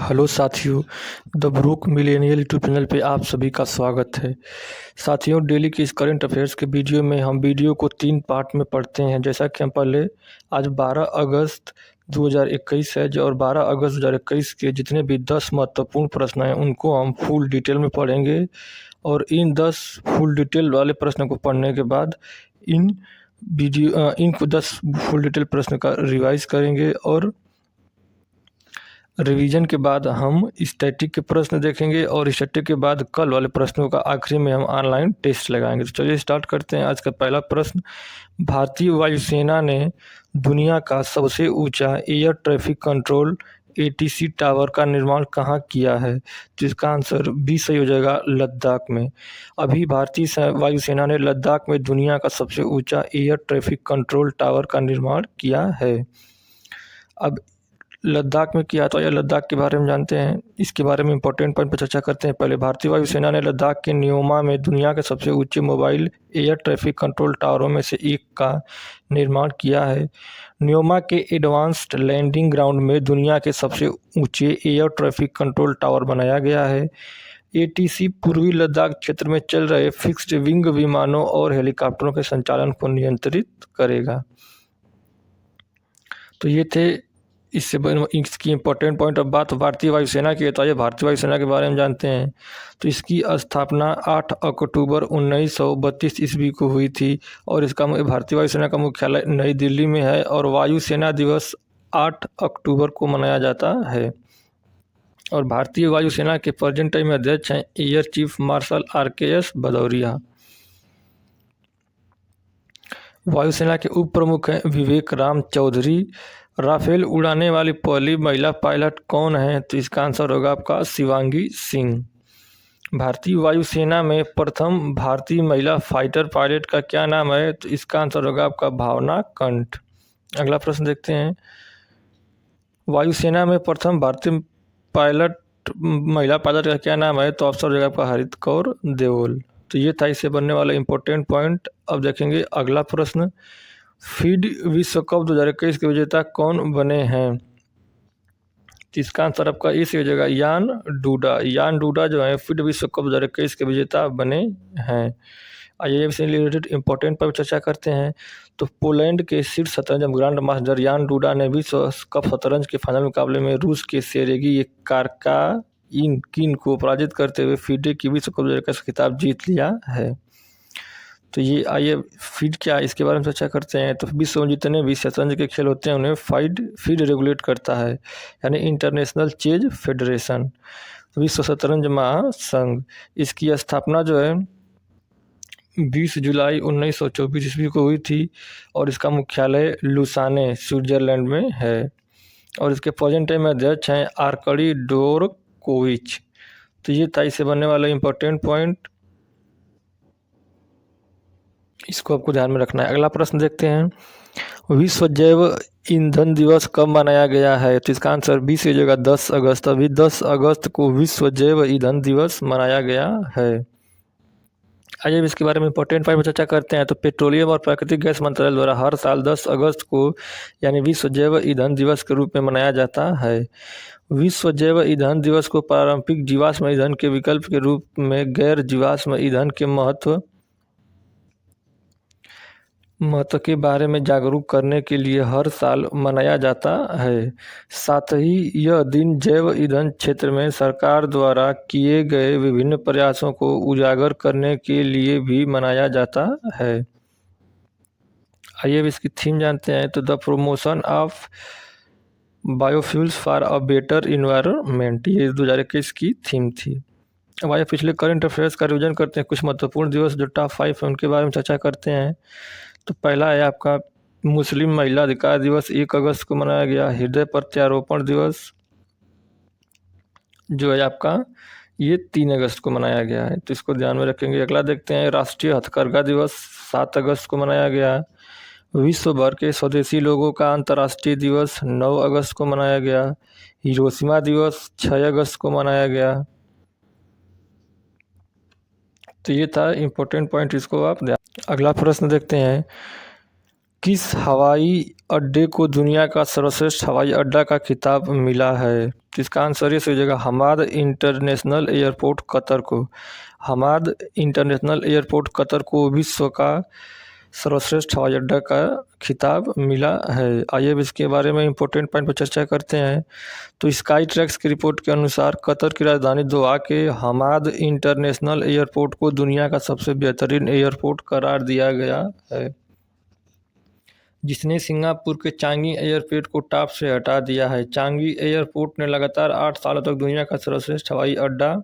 Hello साथियों, the brook millennial YouTube channel पे आप सभी का स्वागत है। साथियों, डेली के इस करंट अफेयर्स के वीडियो में हम वीडियो को 3 पार्ट में पढ़ते हैं। जैसा कि हम पहले आज 12 अगस्त 2021 है जो और 12 अगस्त 2021 के जितने भी 10 महत्वपूर्ण प्रश्न हैं उनको हम फुल डिटेल में पढ़ेंगे और इन 10 फुल डिटेल वाले प्रश्नों को पढ़ने के बाद इनको 10 फुल डिटेल प्रश्न का रिवाइज करेंगे और रिवीजन के बाद हम स्टैटिक के प्रश्न देखेंगे और स्टैटिक के बाद कल वाले प्रश्नों का आखिरी में हम ऑनलाइन टेस्ट लगाएंगे। तो चलिए स्टार्ट करते हैं। आज का पहला प्रश्न, भारतीय वायुसेना ने दुनिया का सबसे ऊंचा air traffic control ATC tower का निर्माण कहाँ किया है? तो इसका आंसर बी सही हो जाएगा, लद्दाख में। अभी भारतीय वायुसेना ने लद्दाख में दुनिया का सबसे ऊंचा एयर ट्रैफिक कंट्रोल टावर का निर्माण किया है। अब लद्दाख में किया तो या लद्दाख के बारे में जानते हैं, इसके बारे में इंपॉर्टेंट पॉइंट पर चर्चा करते हैं। पहले, भारतीय वायुसेना ने लद्दाख के न्योमा में दुनिया के सबसे ऊंचे मोबाइल एयर ट्रैफिक कंट्रोल टावरों में से एक का निर्माण किया है। न्योमा के एडवांस्ड लैंडिंग ग्राउंड में दुनिया के सबसे ऊंचे एयर ट्रैफिक कंट्रोल टावर बनाया गया है। एटीसी पूर्वी लद्दाख क्षेत्र में चल रहे फिक्स्ड विंग विमानों और हेलीकॉप्टरों के संचालन को नियंत्रित करेगा। तो ये थे इसकी इंपॉर्टेंट पॉइंट। अब बात भारतीय वायुसेना की है तो आइए भारतीय वायुसेना के बारे में जानते हैं। तो इसकी स्थापना 8 अक्टूबर 1932 ईस्वी को हुई थी और इसका भारतीय वायुसेना का मुख्यालय नई दिल्ली में है और वायुसेना दिवस 8 अक्टूबर को मनाया जाता है। और भारतीय वायुसेना के प्रेजेंट टाइम में अध्यक्ष हैं air chief marshal RKS Bhadauria. वायुसेना के उप प्रमुख हैं विवेक राम चौधरी। राफेल उड़ाने वाली पहली महिला पायलट कौन है? तो इसका आंसर होगा आपका शिवांगी सिंह। भारतीय वायुसेना में प्रथम भारतीय महिला फाइटर पायलट का क्या नाम है? तो इसका आंसर होगा आपका भावना कंठ। अगला प्रश्न देखते हैं, वायुसेना में प्रथम भारतीय महिला पायलट का क्या नाम है? तो ऑप्शन हो जाएगा आपका हरित कौर देओल। तो ये था इससे बनने वाला इंपॉर्टेंट पॉइंट। अब देखेंगे अगला प्रश्न, फीड विश्व कप 2021 के विजेता कौन बने हैं? तो इसका आंसर आपका ए से हो जाएगा, यान डूडा। यान डूडा जो है फीड विश्व कप 2021 के विजेता बने हैं। आइए से रिलेटेड इंपॉर्टेंट पर चर्चा करते हैं। तो पोलैंड के शीर्ष शतरंज ग्रैंड मास्टर यान डूडा ने विश्व कप शतरंज के फाइनल मुकाबले में रूस के सेरेगी कारकाइन को पराजित करते हुए फीडे की विश्व कप 2021 खिताब जीत लिया है। तो ये आइए फीड क्या है इसके बारे में चर्चा करते हैं। तो विश्व में जितने भी शतरंज के खेल होते हैं उन्हें फीड रेगुलेट करता है, यानी इंटरनेशनल चेज फेडरेशन, विश्व शतरंज महासंघ। इसकी स्थापना जो है 20 जुलाई 1924 ईस्वी को हुई थी और इसका मुख्यालय लुसाने स्विट्जरलैंड में है और इसके प्रेजेंट टाइम में अध्यक्ष हैं आर्कडी डोरकोविच। तो ये था इससे बनने वाला इंपॉर्टेंट पॉइंट, इसको आपको ध्यान में रखना है। अगला प्रश्न देखते हैं, विश्व जैव ईंधन दिवस कब मनाया गया है? तो इसका आंसर 20 हो जाएगा, 10 अगस्त। अभी 10 अगस्त को विश्व जैव ईंधन दिवस मनाया गया है। आइए इसके बारे में इंपॉर्टेंट पॉइंट पर चर्चा करते हैं। तो पेट्रोलियम और प्राकृतिक गैस मंत्रालय द्वारा हर साल 10 अगस्त को यानी विश्व जैव ईंधन दिवस के रूप में मनाया जाता है। विश्व जैव ईंधन दिवस को पारंपरिक जीवाश्म ईंधन के विकल्प के रूप में गैर जीवाश्म ईंधन के महत्व के बारे में जागरूक करने के लिए हर साल मनाया जाता है। साथ ही यह दिन जैव ईंधन क्षेत्र में सरकार द्वारा किए गए विभिन्न प्रयासों को उजागर करने के लिए भी मनाया जाता है। आइए अब इसकी थीम जानते हैं। तो the promotion of biofuels for a better environment, ये 2021 की थीम थी। अब आइए पिछले करंट अफेयर्स का रिवीजन करते हैं। कुछ महत्वपूर्ण दिवस जो टॉप 5 है उनके बारे में चर्चा करते हैं। तो पहला है आपका मुस्लिम महिला अधिकार दिवस, 1 अगस्त को मनाया गया। हृदय प्रत्यारोपण दिवस जो है आपका ये 3 अगस्त को मनाया गया है, तो इसको ध्यान में रखेंगे। अगला देखते हैं, राष्ट्रीय हथकरघा दिवस 7 अगस्त को मनाया गया। विश्व भर के स्वदेशी लोगों का अंतर्राष्ट्रीय दिवस 9 अगस्त को मनाया गया। हिरोशिमा दिवस 6 अगस्त को मनाया गया। तो ये था इंपॉर्टेंट पॉइंट, इसको आप ध्यान। अगला प्रश्न देखते हैं, किस हवाई अड्डे को दुनिया का सर्वश्रेष्ठ हवाई अड्डा का खिताब मिला है? तो इसका आंसर ये सही जगह हमाद इंटरनेशनल एयरपोर्ट कतर को। हमाद इंटरनेशनल एयरपोर्ट कतर को विश्व का सर्वश्रेष्ठ हवाई अड्डा का खिताब मिला है। आइए अब इसके बारे में इम्पोर्टेंट पॉइंट पर चर्चा करते हैं। तो स्काई ट्रैक्स की रिपोर्ट के अनुसार कतर की राजधानी दोहा के हमाद इंटरनेशनल एयरपोर्ट को दुनिया का सबसे बेहतरीन एयरपोर्ट करार दिया गया है, जिसने सिंगापुर के चांगी एयरपोर्ट को टॉप से हटा दिया है। चांगी एयरपोर्ट ने लगातार 8 सालों तक दुनिया का सर्वश्रेष्ठ हवाई अड्डा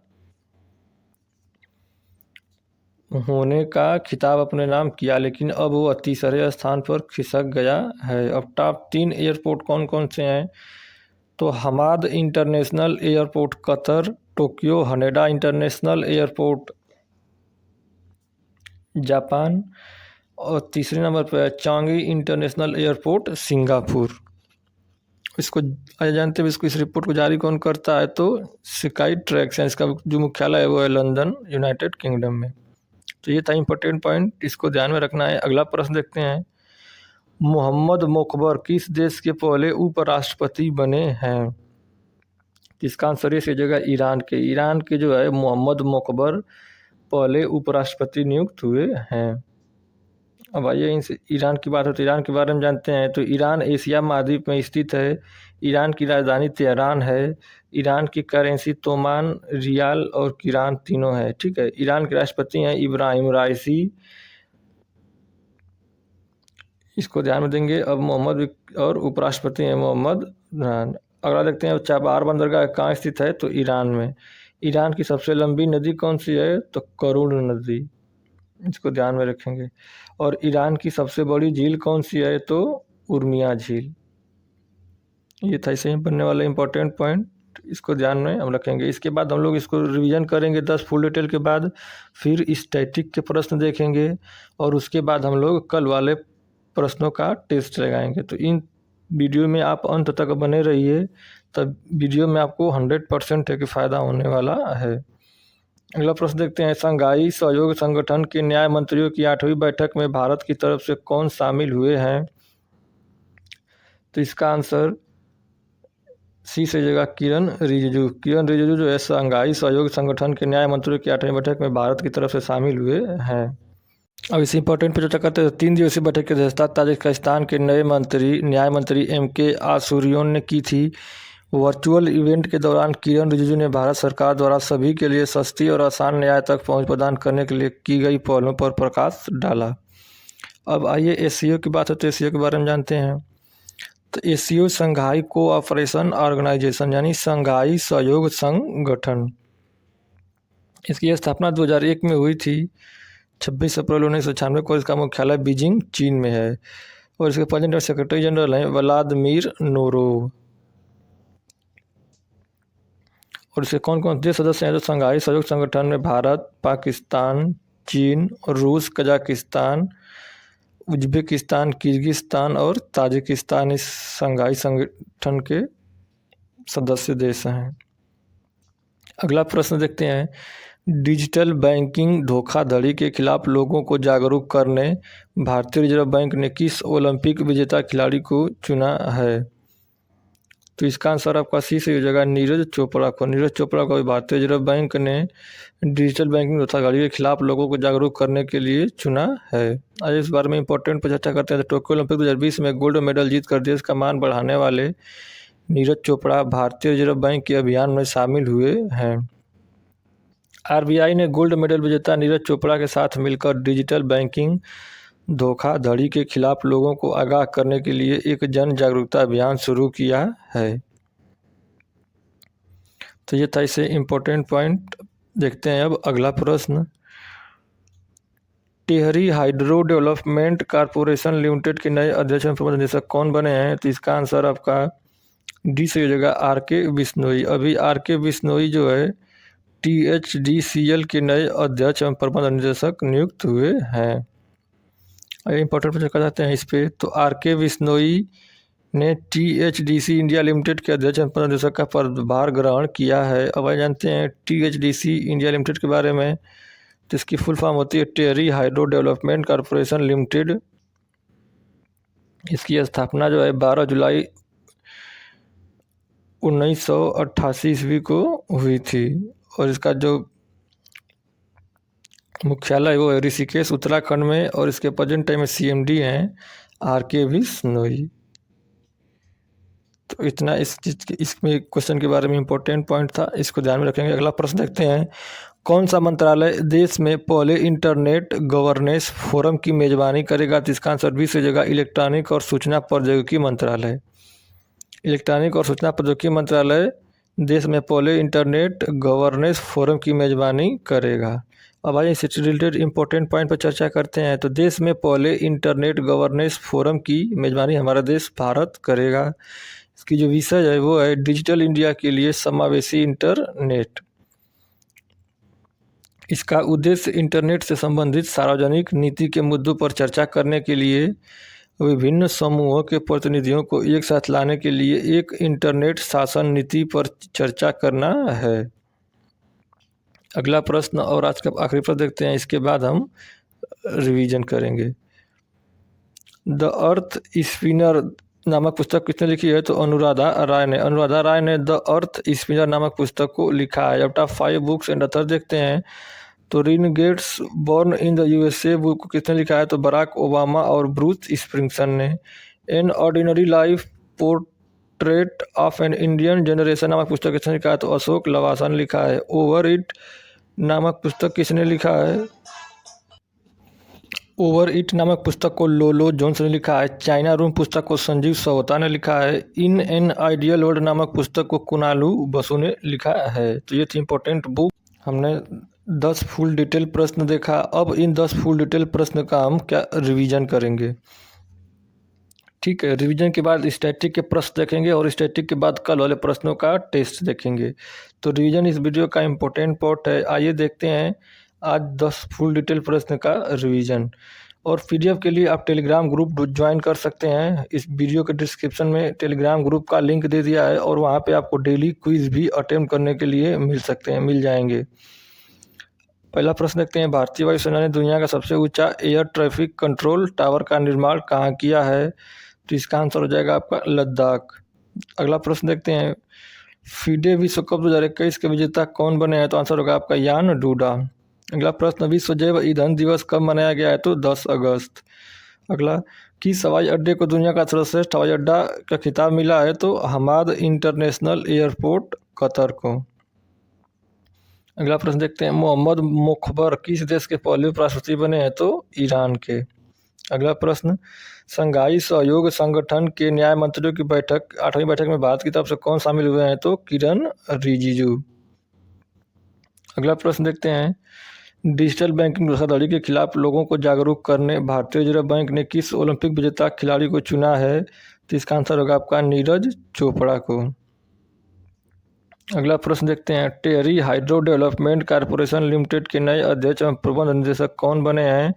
होने का खिताब अपने नाम किया, लेकिन अब वो तीसरे स्थान पर खिसक गया है। अब टॉप 3 एयरपोर्ट कौन कौन से हैं? तो Hamad international airport Qatar, Tokyo Haneda international airport Japan, और तीसरे नंबर पर है चांगी इंटरनेशनल एयरपोर्ट सिंगापुर। इसको जानते हैं इसको, इस रिपोर्ट को जारी कौन करता है? तो स्काई ट्रैक्स है। इसका जो मुख्यालय है वो है लंदन, यूनाइटेड किंगडम में। तो ये था इंपॉर्टेंट पॉइंट, इसको ध्यान में रखना है। अगला प्रश्न देखते हैं। मोहम्मद मोकबर किस देश के पहले उपराष्ट्रपति बने हैं? इसका आंसर ये जगह ईरान के जो है मोहम्मद मोकबर पहले उपराष्ट्रपति नियुक्त हुए हैं। अब आइए इनसे ईरान की बात हो तो ईरान के बारे में जानते हैं। तो ईरान एशिया महाद्वीप में स्थित है। ईरान की राजधानी तेहरान है। ईरान की करेंसी तोमान, रियाल और किरान तीनों है। ठीक है। ईरान के राष्ट्रपति हैं इब्राहिम राइसी, इसको ध्यान में देंगे। अब मोहम्मद और उपराष्ट्रपति हैं मोहम्मद नहान। अगला देखते हैं चाबार बंदरगाह कहाँ स्थित है? तो ईरान में। ईरान की सबसे लंबी नदी कौन सी है? तो करुण नदी, इसको ध्यान में रखेंगे। और ईरान की सबसे बड़ी झील कौन सी है? तो उर्मिया झील। ये था इसे बनने वाला इंपॉर्टेंट पॉइंट, इसको ध्यान में हम रखेंगे। इसके बाद हम लोग इसको रिवीजन करेंगे 10 फुल डिटेल के बाद, फिर स्टैटिक के प्रश्न देखेंगे और उसके बाद हम लोग कल वाले प्रश्नों का टेस्ट लगाएंगे। तो इन वीडियो में आप अंत तक बने रहिए, तब वीडियो में आपको 100% है कि फ़ायदा होने वाला है। अगला प्रश्न देखते हैं। शंघाई सहयोग संगठन के न्याय मंत्रियों की 8वीं बैठक में भारत की तरफ से कौन शामिल हुए हैं? तो इसका आंसर सी से जगह किरण रिजिजू। किरण रिजिजू जो है शंघाई सहयोग संगठन के न्याय मंत्रियों की 8वीं बैठक में भारत की तरफ से शामिल हुए हैं। अब इस इंपॉर्टेंट पर चर्चा करते हैं। 3 दिवसीय बैठक की अध्यक्षता ताजिकिस्तान के नए न्याय मंत्री MK आसूरियोन ने की थी। वर्चुअल इवेंट के दौरान किरण रिजिजू ने भारत सरकार द्वारा सभी के लिए सस्ती और आसान न्याय तक पहुंच प्रदान करने के लिए की गई पहलों पर प्रकाश डाला। अब आइए SCO की बात है तो SCO के बारे में जानते हैं। तो SCO शंघाई कोऑपरेशन ऑर्गेनाइजेशन यानी शंघाई सहयोग संगठन, इसकी स्थापना 2001 में हुई थी। 26 अप्रैल 1996 को इसका मुख्यालय बीजिंग चीन में है और इसके प्रेसिडेंट और सेक्रेटरी जनरल हैं व्लादिमीर नोरोव। और इसके कौन कौन देश सदस्य हैं? तो शंघाई सहयोग संगठन में भारत, पाकिस्तान, चीन, रूस, कजाकिस्तान, उज्बेकिस्तान, किर्गिस्तान और ताजिकिस्तान इस शंघाई संगठन के सदस्य देश हैं। अगला प्रश्न देखते हैं। डिजिटल बैंकिंग धोखाधड़ी के खिलाफ लोगों को जागरूक करने भारतीय रिजर्व बैंक ने किस ओलंपिक विजेता खिलाड़ी को चुना है? तो इसका आंसर आपका सी से हो जाएगा नीरज चोपड़ा को। नीरज चोपड़ा को भारतीय रिजर्व बैंक ने डिजिटल बैंकिंग धोखाधड़ी के खिलाफ लोगों को जागरूक करने के लिए चुना है। आज इस बारे में इंपॉर्टेंट पर चर्चा करते हैं। तो टोक्यो ओलंपिक 2020 में गोल्ड मेडल जीतकर देश का मान बढ़ाने वाले नीरज चोपड़ा भारतीय रिजर्व बैंक के अभियान में शामिल हुए हैं। RBI ने गोल्ड मेडल विजेता नीरज चोपड़ा के साथ मिलकर डिजिटल बैंकिंग धोखाधड़ी के खिलाफ लोगों को आगाह करने के लिए एक जन जागरूकता अभियान शुरू किया है। तो ये था इसे इम्पोर्टेंट पॉइंट। देखते हैं अब अगला प्रश्न। Tehri hydro development corporation limited के नए अध्यक्ष एवं प्रबंध निदेशक कौन बने हैं? तो इसका आंसर आपका डी से हो जाएगा RK बिश्नोई। अभी RK बिश्नोई जो है THDCL के नए अध्यक्ष एवं प्रबंध निदेशक नियुक्त हुए हैं। इंपॉर्टेंट प्रश्न कर जाते हैं इस पे। तो RK बिश्नोई ने THDC इंडिया लिमिटेड के अध्यक्ष एवं प्रबंध निदेशक का पदभार ग्रहण किया है। अब आइए जानते हैं THDC इंडिया लिमिटेड के बारे में। तो इसकी फुल फॉर्म होती है Tehri hydro development corporation limited इसकी स्थापना जो है 12 जुलाई 1988 ईस्वी को हुई थी और इसका जो मुख्यालय वो है ऋषिकेश उत्तराखंड में और इसके प्रेजेंट टाइम में सीएमडी हैं आर.के. बिश्नोई। तो इतना इस चीज के इसमें क्वेश्चन के बारे में इम्पोर्टेंट पॉइंट था, इसको ध्यान में रखेंगे। अगला प्रश्न देखते हैं, कौन सा मंत्रालय देश में पहले इंटरनेट गवर्नेंस फोरम की मेजबानी करेगा? तो इसका आंसर 20 हो जाएगा इलेक्ट्रॉनिक और सूचना प्रौद्योगिकी मंत्रालय। इलेक्ट्रॉनिक और सूचना प्रौद्योगिकी मंत्रालय देश में पहले इंटरनेट गवर्नेंस फोरम की मेजबानी करेगा। अब आइए इससे रिलेटेड इंपॉर्टेंट पॉइंट पर चर्चा करते हैं। तो देश में पहले इंटरनेट गवर्नेंस फोरम की मेजबानी हमारा देश भारत करेगा। इसकी जो विषय है वो है डिजिटल इंडिया के लिए समावेशी इंटरनेट। इसका उद्देश्य इंटरनेट से संबंधित सार्वजनिक नीति के मुद्दों पर चर्चा करने के लिए विभिन्न समूहों के प्रतिनिधियों को एक साथ लाने के लिए एक इंटरनेट शासन नीति पर चर्चा करना है। अगला प्रश्न और आज का आखिरी प्रश्न देखते हैं, इसके बाद हम रिवीजन करेंगे। द अर्थ स्पिनर नामक पुस्तक किसने लिखी है? तो अनुराधा राय ने। अनुराधा राय ने द अर्थ स्पिनर नामक पुस्तक को लिखा है। Out of 5 books and other देखते हैं, तो रिन गेट्स born in the USA book को किसने लिखा है? तो बराक ओबामा और ब्रूस स्प्रिंगसन ने। An ordinary life portrait of an Indian generation नामक पुस्तक किसने लिखा है? तो अशोक लवासा ने लिखा है। ओवर इट नामक पुस्तक किसने लिखा है? ओवर इट नामक पुस्तक को लोलो जोन्स ने लिखा है। चाइना रूम पुस्तक को संजीव सवता ने लिखा है। इन एन आइडियल वर्ल्ड नामक पुस्तक को कुनालू बसु ने लिखा है। तो ये थी इंपॉर्टेंट बुक। हमने 10 फुल डिटेल प्रश्न देखा। अब इन 10 फुल डिटेल प्रश्न का हम क्या रिवीजन करेंगे। ठीक है, रिवीजन के बाद स्टैटिक के प्रश्न देखेंगे और स्टैटिक के बाद कल वाले प्रश्नों का टेस्ट देखेंगे। तो रिवीजन इस वीडियो का इम्पोर्टेंट पार्ट है। आइए देखते हैं आज 10 फुल डिटेल प्रश्न का रिवीजन। और पीडीएफ के लिए आप टेलीग्राम ग्रुप ज्वाइन कर सकते हैं। इस वीडियो के डिस्क्रिप्शन में टेलीग्राम ग्रुप का लिंक दे दिया है और वहाँ पे आपको डेली क्विज भी अटेम्प्ट करने के लिए मिल जाएंगे। पहला प्रश्न देखते हैं, भारतीय वायुसेना ने दुनिया का सबसे ऊंचा एयर ट्रैफिक कंट्रोल टावर का निर्माण कहाँ किया है? तो इसका आंसर हो जाएगा आपका लद्दाख। अगला प्रश्न देखते हैं, फीडे विश्व कप 2021 के विजेता कौन बने हैं? तो आंसर होगा आपका यान डूडा। अगला प्रश्न, विश्व जैव ईंधन दिवस कब मनाया गया है? तो 10 अगस्त। अगला, किस हवाई अड्डे को दुनिया का सर्वश्रेष्ठ हवाई अड्डा का खिताब मिला है? तो हमाद इंटरनेशनल एयरपोर्ट कतर को। अगला प्रश्न देखते हैं, मोहम्मद मुखबर किस देश के पहले उपराष्ट्रपति बने हैं? तो ईरान के। अगला प्रश्न, संघाई सहयोग संगठन के न्याय मंत्रियों की बैठक 8वीं बैठक में भारत की तरफ से कौन शामिल हुए हैं? तो किरण रिजिजू। अगला प्रश्न देखते हैं, डिजिटल बैंकिंग धोखाधड़ी के खिलाफ लोगों को जागरूक करने भारतीय रिजर्व बैंक ने किस ओलंपिक विजेता खिलाड़ी को चुना है? तो इसका आंसर होगा आपका नीरज चोपड़ा को। अगला प्रश्न देखते हैं, Tehri hydro development corporation limited के नए अध्यक्ष एवं प्रबंध निदेशक कौन बने हैं?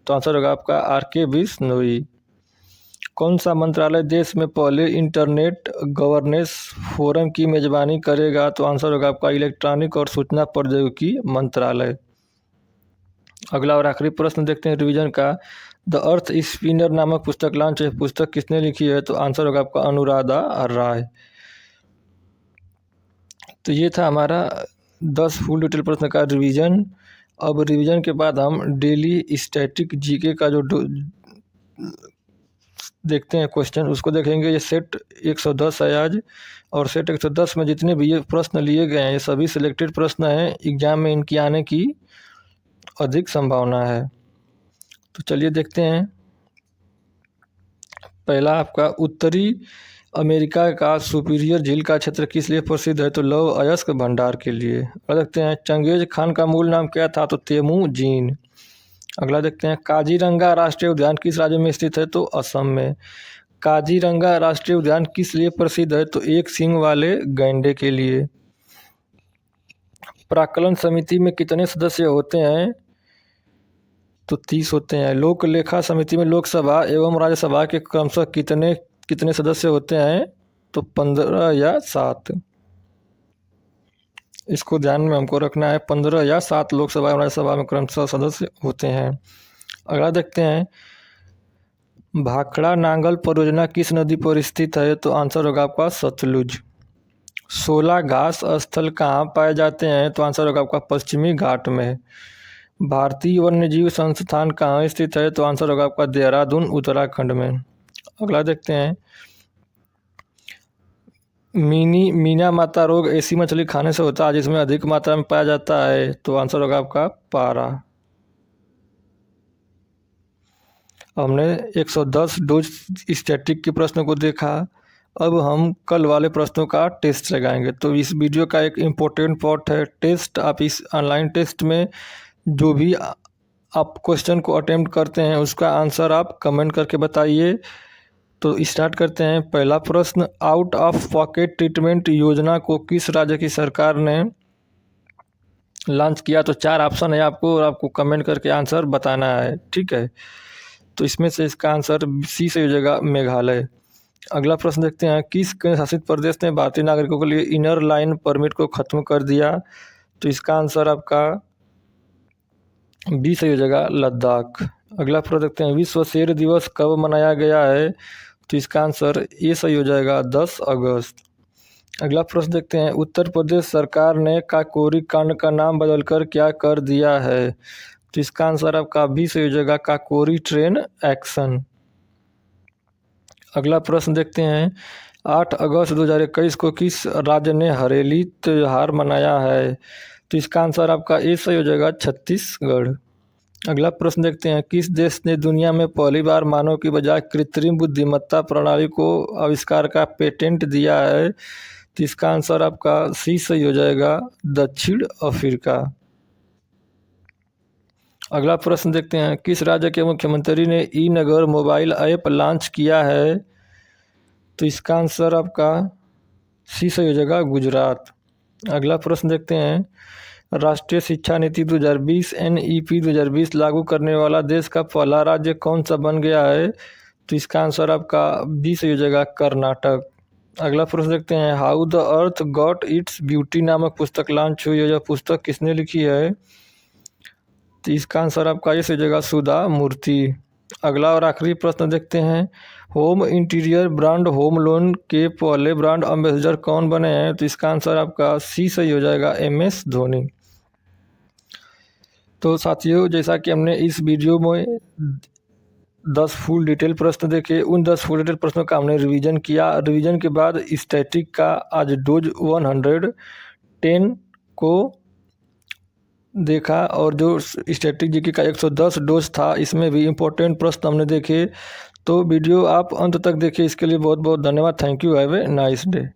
तो आंसर होगा आपका आर.के. बिश्नोई। कौन सा मंत्रालय देश में पहले इंटरनेट गवर्नेंस फोरम की मेजबानी करेगा? तो आंसर होगा आपका इलेक्ट्रॉनिक और सूचना प्रौद्योगिकी मंत्रालय। अगला और आखिरी प्रश्न देखते हैं रिवीजन का, द अर्थ स्पिनर नामक पुस्तक लॉन्च पुस्तक किसने लिखी है? तो आंसर होगा आपका अनुराधा राय। तो ये था हमारा 10 फुल डिटेल प्रश्न का रिवीजन। अब रिवीजन के बाद हम डेली स्टैटिक जीके का जो देखते हैं क्वेश्चन उसको देखेंगे। ये सेट 110 है आज, और सेट 110 में जितने भी ये प्रश्न लिए गए हैं ये सभी सिलेक्टेड प्रश्न हैं। एग्जाम में इनकी आने की अधिक संभावना है। तो चलिए देखते हैं। पहला आपका, उत्तरी अमेरिका का सुपीरियर झील का क्षेत्र किस लिए प्रसिद्ध है? तो लौह अयस्क भंडार के लिए। और देखते हैं, चंगेज खान का मूल नाम क्या था? तो तेमुजीन। अगला देखते हैं, काजीरंगा राष्ट्रीय उद्यान किस राज्य में स्थित है? तो असम में। काजीरंगा राष्ट्रीय उद्यान किस लिए प्रसिद्ध है? तो एक सींग वाले गैंडे के लिए। प्राक्कलन समिति में कितने सदस्य होते हैं? तो 30 होते हैं। लोक लेखा समिति में लोकसभा एवं राज्यसभा के क्रमशः कितने सदस्य होते हैं? तो 15 या 7। इसको ध्यान में हमको रखना है, 15 या 7 लोकसभा एवं राज्यसभा में क्रमशः सदस्य होते हैं। अगला देखते हैं, भाखड़ा नांगल परियोजना किस नदी पर स्थित है? तो आंसर होगा आपका सतलुज। 16 घास स्थल कहाँ पाए जाते हैं? तो आंसर होगा आपका पश्चिमी घाट में। भारतीय वन्यजीव संस्थान कहाँ स्थित है? तो आंसर होगा आपका देहरादून उत्तराखंड में। अगला देखते हैं, मीना माता रोग ऐसी मछली खाने से होता है जिसमें अधिक मात्रा में पाया जाता है? तो आंसर होगा आपका पारा। हमने 110 डोज स्टैटिक के प्रश्नों को देखा। अब हम कल वाले प्रश्नों का टेस्ट लगाएंगे। तो इस वीडियो का एक इम्पोर्टेंट पार्ट है टेस्ट। आप इस ऑनलाइन टेस्ट में जो भी आप क्वेश्चन को अटेम्प्ट करते हैं उसका आंसर आप कमेंट करके बताइए। तो स्टार्ट करते हैं। पहला प्रश्न, आउट ऑफ पॉकेट ट्रीटमेंट योजना को किस राज्य की सरकार ने लॉन्च किया? तो 4 ऑप्शन है आपको और आपको कमेंट करके आंसर बताना है, ठीक है। तो इसमें से इसका आंसर सी से हो जाएगा, मेघालय। अगला प्रश्न देखते हैं, किस केंद्र शासित प्रदेश ने भारतीय नागरिकों के लिए इनर लाइन परमिट को खत्म कर दिया? तो इसका आंसर आपका बी से हो जाएगा, लद्दाख। अगला प्रश्न देखते हैं, विश्व शेर दिवस कब मनाया गया है? तो इसका आंसर ए सही हो जाएगा, 10 अगस्त। अगला प्रश्न देखते हैं, उत्तर प्रदेश सरकार ने काकोरी कांड का नाम बदलकर क्या कर दिया है? तो इसका आंसर आपका बी से हो जाएगा, काकोरी ट्रेन एक्शन। अगला प्रश्न देखते हैं, 8 अगस्त 2021 को किस राज्य ने हरेली त्योहार मनाया है? तो इसका आंसर आपका ए सही हो जाएगा, छत्तीसगढ़। अगला प्रश्न देखते हैं, किस देश ने दुनिया में पहली बार मानव की बजाय कृत्रिम बुद्धिमत्ता प्रणाली को आविष्कार का पेटेंट दिया है? तो इसका आंसर आपका सी सही हो जाएगा, दक्षिण अफ्रीका। अगला प्रश्न देखते हैं, किस राज्य के मुख्यमंत्री ने ई नगर मोबाइल ऐप लॉन्च किया है? तो इसका आंसर आपका सी सही हो जाएगा, गुजरात। अगला प्रश्न देखते हैं, राष्ट्रीय शिक्षा नीति 2020 NEP 2020 लागू करने वाला देश का पहला राज्य कौन सा बन गया है? तो इसका आंसर आपका बी सही हो जाएगा, कर्नाटक। अगला प्रश्न देखते हैं, how the earth got its beauty नामक पुस्तक लॉन्च हुई है। यह पुस्तक किसने लिखी है? तो इसका आंसर आपका ये सही हो जाएगा, सुधा मूर्ति। अगला और आखिरी प्रश्न देखते हैं, home interior brand home loan के पहले ब्रांड एम्बेसडर कौन बने हैं? तो इसका आंसर आपका सी सही हो जाएगा, MS धोनी। तो साथियों, जैसा कि हमने इस वीडियो में 10 फुल डिटेल प्रश्न देखे, उन 10 फुल डिटेल प्रश्नों का हमने रिवीजन किया। रिवीजन के बाद स्टैटिक का आज डोज 110 को देखा और जो स्टैटिक जीके का 110 डोज था इसमें भी इम्पोर्टेंट प्रश्न हमने देखे। तो वीडियो आप अंत तक देखिए, इसके लिए बहुत बहुत धन्यवाद। Thank you, have a nice day.